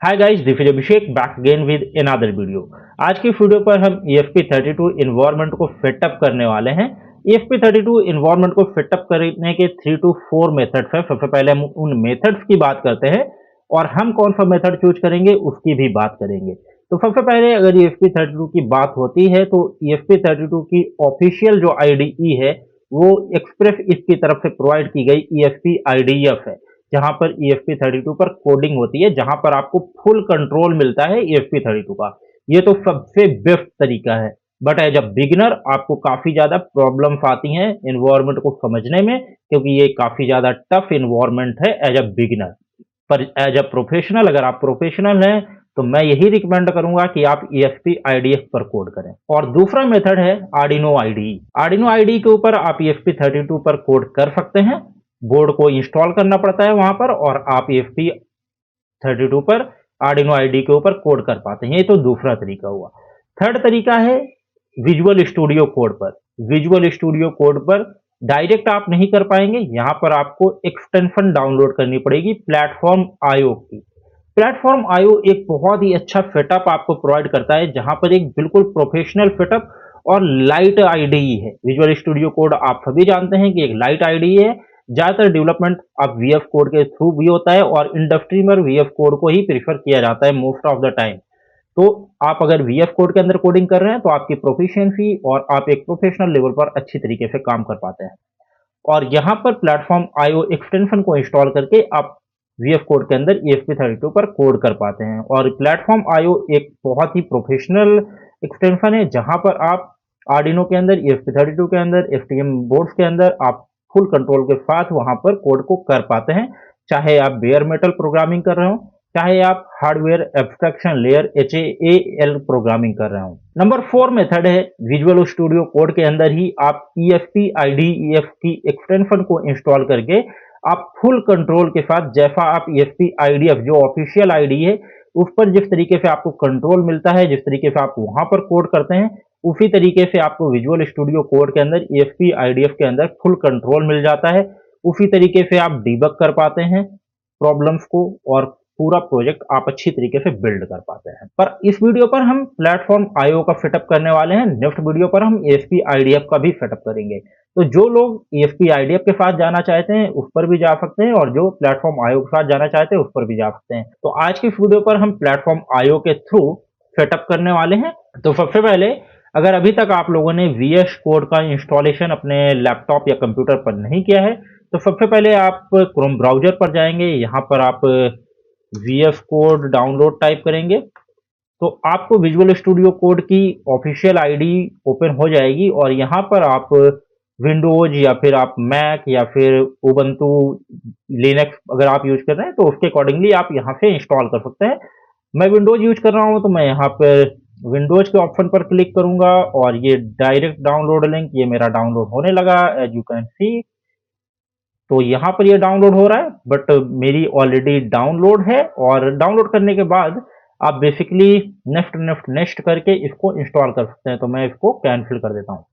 Hi guys, this is Abhishek back again with another video. आज की video पर हम ESP32 इन्वायरमेंट को सेटअप करने वाले हैं। ESP32 इन्वायरमेंट को सेटअप करने के 3 to 4 मेथड्स हैं। सबसे पहले हम उन मेथड्स की बात करते हैं और हम कौन सा मेथड चूज करेंगे उसकी भी बात करेंगे। तो सबसे पहले अगर ESP32 की बात होती है तो ESP32 की ऑफिशियल जो IDE है वो एक्सप्रेस इसकी तरफ से प्रोवाइड की गई ESP IDF है, जहाँ पर ESP32 पर कोडिंग होती है, जहाँ पर आपको फुल कंट्रोल मिलता है ESP32 का। ये तो सबसे बेस्ट तरीका है, बट एज अ बिगिनर आपको काफ़ी ज़्यादा प्रॉब्लम्स आती हैं एनवायरनमेंट को समझने में, क्योंकि ये काफ़ी ज़्यादा टफ एनवायरनमेंट है एज अ बिगिनर। पर एज अ प्रोफेशनल, अगर आप प्रोफेशनल हैं, तो मैं यही रिकमेंड करूंगा कि आप ESP IDF पर कोड करें। और दूसरा मेथड है आर्डिनो IDE। आर्डिनो IDE के ऊपर आप ESP32 पर कोड कर सकते हैं। बोर्ड को इंस्टॉल करना पड़ता है वहां पर और आप ESP32 पर आर्डिनो IDE के ऊपर कोड कर पाते हैं। ये तो दूसरा तरीका हुआ। थर्ड तरीका है विजुअल स्टूडियो कोड पर। विजुअल स्टूडियो कोड पर डायरेक्ट आप नहीं कर पाएंगे, यहाँ पर आपको एक्सटेंशन डाउनलोड करनी पड़ेगी प्लेटफॉर्म आईओ की। प्लेटफॉर्म आईओ एक बहुत ही अच्छा सेटअप आपको प्रोवाइड करता है, जहां पर एक बिल्कुल प्रोफेशनल सेटअप और लाइट IDE है। विजुअल स्टूडियो कोड आप सभी जानते हैं कि एक लाइट IDE है। ज़्यादातर डेवलपमेंट अब VS कोड के थ्रू भी होता है और इंडस्ट्री में VS कोड को ही प्रीफर किया जाता है मोस्ट ऑफ द टाइम। तो आप अगर VS कोड के अंदर कोडिंग कर रहे हैं तो आपकी प्रोफिशिएंसी और आप एक प्रोफेशनल लेवल पर अच्छी तरीके से काम कर पाते हैं। और यहाँ पर प्लेटफॉर्म आईओ एक्सटेंशन को इंस्टॉल करके आप VS कोड के अंदर ESP32 पर कोड कर पाते हैं। और प्लेटफॉर्म आईओ एक बहुत ही प्रोफेशनल एक्सटेंशन है, जहाँ पर आप आर्डिनो के अंदर, ESP32 के अंदर, STM बोर्ड्स के अंदर आप फुल कंट्रोल के साथ वहाँ पर कोड को कर पाते हैं। चाहे आप बेयर मेटल प्रोग्रामिंग कर रहे हो, चाहे आप hardware abstraction layer HAL programming कर रहे हो। नंबर 4 मेथड है विजुअल स्टूडियो कोड के अंदर ही आप ESP IDEF की एक्सटेंशन को इंस्टॉल करके आप फुल कंट्रोल के साथ, जैसा आप ESP IDF जो ऑफिशियल IDE है उस पर जिस तरीके से आपको कंट्रोल मिलता है, जिस तरीके से आप वहां पर कोड करते हैं, उसी तरीके से आपको विजुअल स्टूडियो कोड के अंदर ESP IDF के अंदर फुल कंट्रोल मिल जाता है। उसी तरीके से आप डिबग कर पाते हैं प्रॉब्लम्स को और पूरा प्रोजेक्ट आप अच्छी तरीके से बिल्ड कर पाते हैं। पर इस वीडियो पर हम प्लेटफॉर्म आईओ का सेटअप करने वाले हैं। नेक्स्ट वीडियो पर हम ESP IDF का भी सेटअप करेंगे। तो जो लोग ESP IDF के साथ जाना चाहते हैं उस पर भी जा सकते हैं और जो प्लेटफॉर्म आईओ के साथ जाना चाहते हैं उस पर भी जा सकते हैं। तो आज की इस वीडियो पर हम प्लेटफॉर्म आईओ के थ्रू सेटअप करने वाले हैं। तो सबसे पहले, अगर अभी तक आप लोगों ने VS कोड का इंस्टॉलेशन अपने लैपटॉप या कंप्यूटर पर नहीं किया है, तो सबसे पहले आप क्रोम ब्राउजर पर जाएंगे। यहाँ पर आप VS कोड डाउनलोड टाइप करेंगे तो आपको विजुअल स्टूडियो कोड की ऑफिशियल IDE ओपन हो जाएगी और यहाँ पर आप विंडोज या फिर आप मैक या फिर उबंटू लिनक्स अगर आप यूज कर रहे हैं तो उसके अकॉर्डिंगली आप यहाँ से इंस्टॉल कर सकते हैं। मैं विंडोज यूज कर रहा हूँ तो मैं यहाँ पर विंडोज के ऑप्शन पर क्लिक करूंगा और ये डायरेक्ट डाउनलोड लिंक, ये मेरा डाउनलोड होने लगा एज यू कैन सी। तो यहाँ पर ये डाउनलोड हो रहा है, बट मेरी ऑलरेडी डाउनलोड है और डाउनलोड करने के बाद आप बेसिकली नेक्स्ट नेक्स्ट नेक्स्ट करके इसको इंस्टॉल कर सकते हैं। तो मैं इसको कैंसिल कर देता हूँ।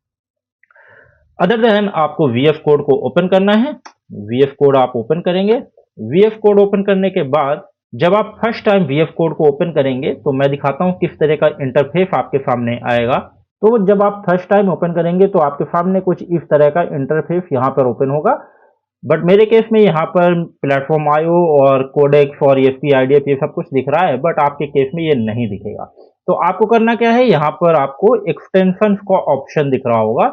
अदर देन आपको VS कोड को ओपन करना है। VS कोड आप ओपन करेंगे। VS कोड ओपन करने के बाद जब आप फर्स्ट टाइम VS कोड को ओपन करेंगे तो मैं दिखाता हूँ किस तरह का इंटरफेस आपके सामने आएगा। तो जब आप फर्स्ट टाइम ओपन करेंगे तो आपके सामने कुछ इस तरह का इंटरफेस यहाँ पर ओपन होगा। बट मेरे केस में यहाँ पर प्लेटफॉर्म आईओ और कोडेक्स और ESP IDF ये सब कुछ दिख रहा है, बट आपके केस में ये नहीं दिखेगा। तो आपको करना क्या है, यहाँ पर आपको एक्सटेंशन का ऑप्शन दिख रहा होगा।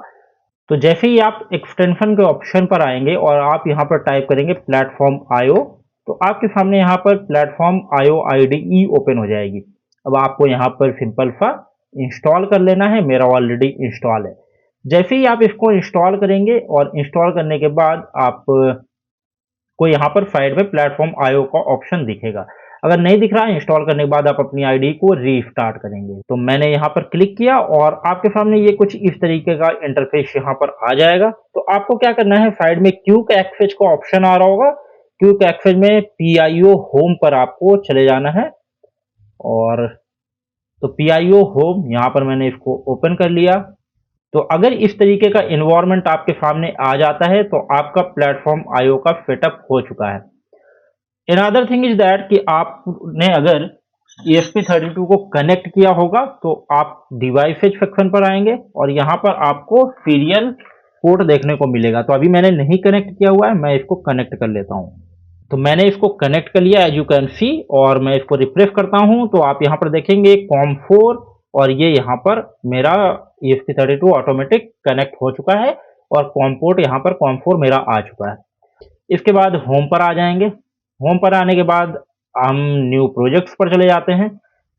तो जैसे ही आप एक्सटेंशन के ऑप्शन पर आएंगे और आप यहाँ पर टाइप करेंगे प्लेटफॉर्म आईओ, तो आपके सामने यहाँ पर प्लेटफॉर्म आईओ IDE ओपन हो जाएगी। अब आपको यहाँ पर सिंपल सा इंस्टॉल कर लेना है। मेरा ऑलरेडी इंस्टॉल है। जैसे ही आप इसको इंस्टॉल करेंगे और इंस्टॉल करने के बाद आप को यहाँ पर साइड में प्लेटफॉर्म आईओ का ऑप्शन दिखेगा। अगर नहीं दिख रहा है, इंस्टॉल करने के बाद आप अपनी IDE को रीस्टार्ट करेंगे। तो मैंने यहाँ पर क्लिक किया और आपके सामने ये कुछ इस तरीके का इंटरफेस यहाँ पर आ जाएगा। तो आपको क्या करना है, साइड में क्विक एक्सेस का ऑप्शन आ रहा होगा। क्विक एक्सेस में PIO होम पर आपको चले जाना है और तो PIO होम यहाँ पर मैंने इसको ओपन कर लिया। तो अगर इस तरीके का इन्वायरमेंट आपके सामने आ जाता है तो आपका प्लेटफॉर्म आईओ का सेटअप हो चुका है। अनदर थिंग इज दैट कि आपने अगर ESP32 को कनेक्ट किया होगा तो आप डिवाइसेज सेक्शन पर आएंगे और यहाँ पर आपको सीरियल पोर्ट देखने को मिलेगा। तो अभी मैंने नहीं कनेक्ट किया हुआ है, मैं इसको कनेक्ट कर लेता हूँ। तो मैंने इसको कनेक्ट कर लिया एज यू कैन सी, और मैं इसको रिफ्रेश करता हूँ तो आप यहाँ पर देखेंगे COM4 और ये यहाँ पर मेरा ESP32 ऑटोमेटिक कनेक्ट हो चुका है और कॉम पोर्ट यहाँ पर COM4 मेरा आ चुका है। इसके बाद होम पर आ जाएंगे। होम पर आने के बाद हम न्यू प्रोजेक्ट्स पर चले जाते हैं।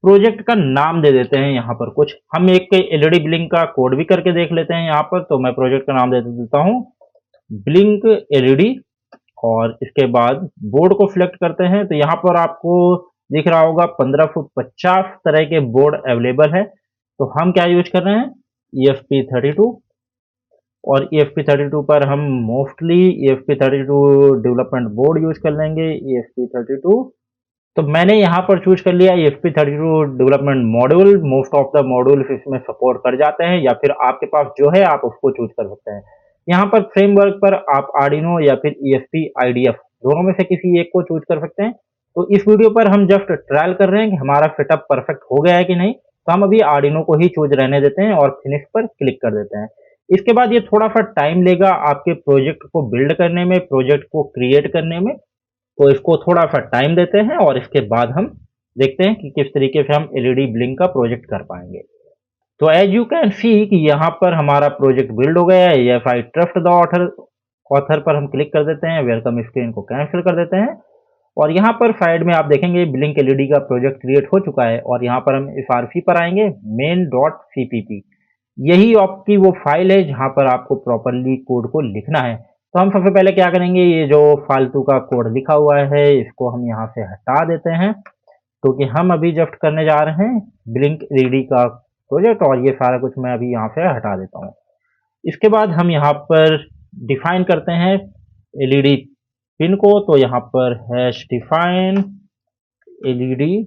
प्रोजेक्ट का नाम दे देते हैं यहाँ पर कुछ, हम एक एलईडी ब्लिंक का कोड भी करके देख लेते हैं यहाँ पर। तो मैं प्रोजेक्ट का नाम दे देता हूँ ब्लिंक एलईडी, और इसके बाद बोर्ड को सिलेक्ट करते हैं। तो यहाँ पर आपको दिख रहा होगा 15 फुट 50 तरह के बोर्ड अवेलेबल है। तो हम क्या यूज कर रहे हैं, ESP32, और ESP32 पर हम mostly ESP32 development board use कर लेंगे, ESP32। तो मैंने यहाँ पर चूज कर लिया ESP32 development module. Most of the module इसमें सपोर्ट कर जाते हैं, या फिर आपके पास जो है आप उसको चूज कर सकते हैं। यहाँ पर फ्रेमवर्क पर आप आर्डिनो या फिर ESP IDF दोनों में से किसी एक को चूज कर सकते हैं। तो इस वीडियो पर हम जस्ट ट्रायल कर रहे हैं कि हमारा सेटअप परफेक्ट हो गया है कि नहीं, तो हम अभी आर्डिनो को ही चूज रहने देते हैं और फिनिश पर क्लिक कर देते हैं। इसके बाद ये थोड़ा सा टाइम लेगा आपके प्रोजेक्ट को बिल्ड करने में, प्रोजेक्ट को क्रिएट करने में। तो इसको थोड़ा सा टाइम देते हैं और इसके बाद हम देखते हैं कि किस तरीके से हम एलईडी ब्लिंक का प्रोजेक्ट कर पाएंगे। तो एज यू कैन सी कि यहाँ पर हमारा प्रोजेक्ट बिल्ड हो गया है। Yes I trust the author पर हम क्लिक कर देते हैं, वेलकम स्क्रीन को कैंसिल कर देते हैं, और यहाँ पर साइड में आप देखेंगे ब्लिंक एलईडी का प्रोजेक्ट क्रिएट हो चुका है। और यहाँ पर हम FRC पर आएंगे, main.cpp, यही आपकी वो फाइल है जहाँ पर आपको प्रॉपरली कोड को लिखना है। तो हम सबसे पहले क्या करेंगे, ये जो फालतू का कोड लिखा हुआ है इसको हम यहाँ से हटा देते हैं, क्योंकि हम अभी जस्ट करने जा रहे हैं ब्लिंक एलईडी का प्रोजेक्ट, और ये सारा कुछ मैं अभी यहाँ से हटा देता हूँ। इसके बाद हम यहाँ पर डिफाइन करते हैं एलईडी पिन को। तो यहाँ पर #define एलईडी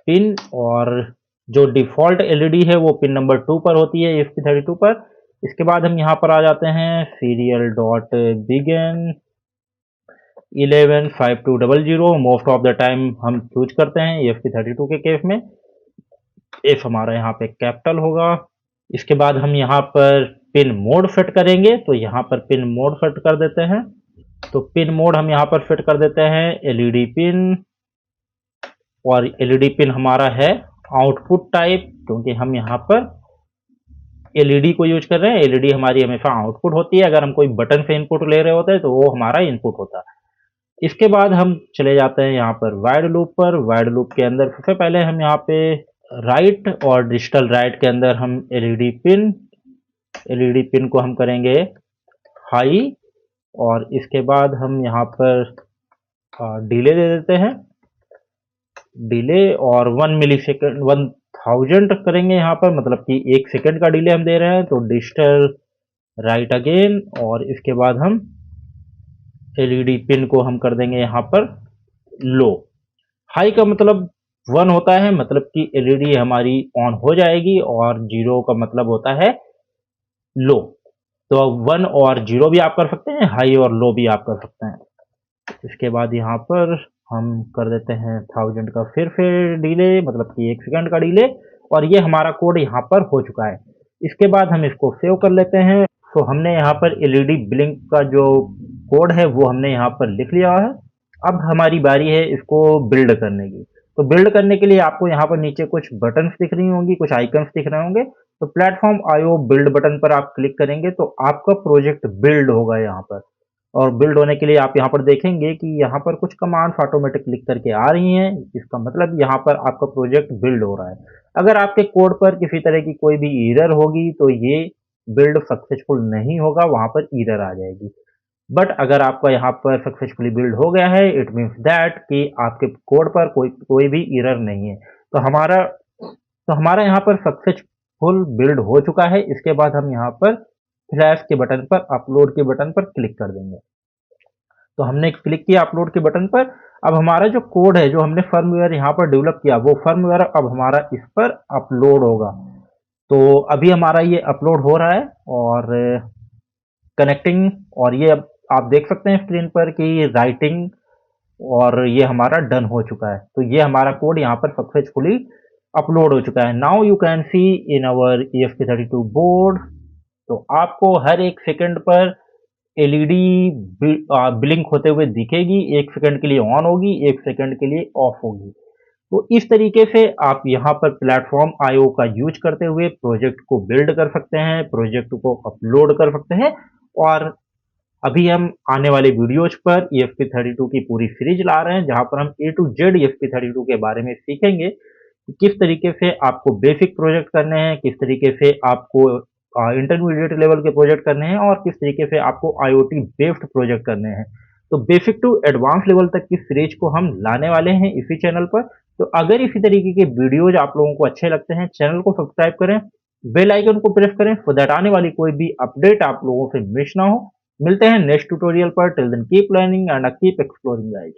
पिन, और जो डिफ़ॉल्ट एलईडी है वो पिन नंबर 2 पर होती है ESP32 पर। इसके बाद हम यहाँ पर आ जाते हैं serial.begin 115200। Most of the time हम चूज करते हैं ESP32 के केस में, एफ हमारा यहाँ पे कैपिटल होगा। इसके बाद हम यहाँ पर पिन मोड सेट करेंगे, तो यहाँ पर पिन मोड सेट कर देते हैं। तो पिन मोड हम यहाँ पर सेट कर देते हैं एलईडी पिन, और एलईडी पिन हमारा है आउटपुट टाइप, क्योंकि हम यहाँ पर एलईडी को यूज कर रहे हैं। एलईडी हमारी हमेशा आउटपुट होती है, अगर हम कोई बटन से इनपुट ले रहे होते हैं तो वो हमारा इनपुट होता है। इसके बाद हम चले जाते हैं यहाँ पर वाइड लूप पर। वाइड लूप के अंदर सबसे पहले हम यहाँ पे राइट और डिजिटल राइट के अंदर हम एलईडी पिन को हम करेंगे हाई, और इसके बाद हम यहाँ पर डिले दे देते हैं, डिले, और 1 मिलीसेकंड 1000 करेंगे यहाँ पर, मतलब कि 1 सेकंड का डिले हम दे रहे हैं। तो डिजिटल राइट अगेन, और इसके बाद हम एलईडी पिन को हम कर देंगे यहाँ पर लो। हाई का मतलब 1 होता है, मतलब कि एलईडी हमारी ऑन हो जाएगी, और 0 का मतलब होता है लो। तो 1 और 0 भी आप कर सकते हैं, हाई और लो भी आप कर सकते हैं। इसके बाद यहाँ पर हम कर देते हैं 1000 का फिर डिले, मतलब कि 1 सेकंड का डिले, और ये हमारा कोड यहाँ पर हो चुका है। इसके बाद हम इसको सेव कर लेते हैं। तो हमने यहाँ पर एलईडी ब्लिंक का जो कोड है वो हमने यहाँ पर लिख लिया है। अब हमारी बारी है इसको बिल्ड करने की। तो बिल्ड करने के लिए आपको यहाँ पर नीचे कुछ बटन्स दिख रही होंगी, कुछ आइकन्स दिख रहे होंगे। तो प्लेटफॉर्म IO बिल्ड बटन पर आप क्लिक करेंगे तो आपका प्रोजेक्ट बिल्ड होगा यहाँ पर। और बिल्ड होने के लिए आप यहाँ पर देखेंगे कि यहाँ पर कुछ कमांड्स ऑटोमेटिक लिख करके आ रही हैं। इसका मतलब यहाँ पर आपका प्रोजेक्ट बिल्ड हो रहा है। अगर आपके कोड पर किसी तरह की कोई भी एरर होगी तो ये बिल्ड सक्सेसफुल नहीं होगा, वहाँ पर एरर आ जाएगी। बट अगर आपका यहाँ पर सक्सेसफुली बिल्ड हो गया है, इट मीन्स दैट कि आपके कोड पर कोई भी एरर नहीं है। तो हमारा यहाँ पर सक्सेसफुल बिल्ड हो चुका है। इसके बाद हम यहाँ पर फ्लैश के बटन पर, अपलोड के बटन पर क्लिक कर देंगे। तो हमने क्लिक किया अपलोड के बटन पर। अब हमारा जो कोड है, जो हमने फर्मवेयर यहाँ पर डेवलप किया, वो फर्मवेयर अब हमारा इस पर अपलोड होगा। तो अभी हमारा ये अपलोड हो रहा है और कनेक्टिंग, और ये अब आप देख सकते हैं स्क्रीन पर कि राइटिंग और ये हमारा डन हो चुका है। तो ये हमारा कोड यहाँ पर सक्सेसफुली अपलोड हो चुका है। Now you can see in our ESP32 board. तो आपको हर 1 सेकंड पर एलईडी ब्लिंक होते हुए दिखेगी, 1 सेकंड के लिए ऑन होगी, 1 सेकंड के लिए ऑफ होगी। तो इस तरीके से आप यहाँ पर प्लेटफॉर्म आईओ का यूज करते हुए प्रोजेक्ट को बिल्ड कर सकते हैं, प्रोजेक्ट को अपलोड कर सकते हैं। और अभी हम आने वाले वीडियोज पर ESP32 की पूरी सीरीज ला रहे हैं, जहां पर हम A to Z ESP32 के बारे में सीखेंगे कि किस तरीके से आपको बेसिक प्रोजेक्ट करने हैं, किस तरीके से आपको इंटरमीडिएट लेवल के प्रोजेक्ट करने हैं और किस तरीके से आपको IoT बेस्ड प्रोजेक्ट करने हैं। तो बेसिक टू एडवांस लेवल तक की सीरीज को हम लाने वाले हैं इसी चैनल पर। तो अगर इसी तरीके के वीडियोज आप लोगों को अच्छे लगते हैं, चैनल को सब्सक्राइब करें, बेल आइकन को प्रेस करें सो दैट आने वाली कोई भी अपडेट आप लोगों से मिस ना हो। मिलते हैं नेक्स्ट ट्यूटोरियल पर। Till then keep learning and keep exploring guys.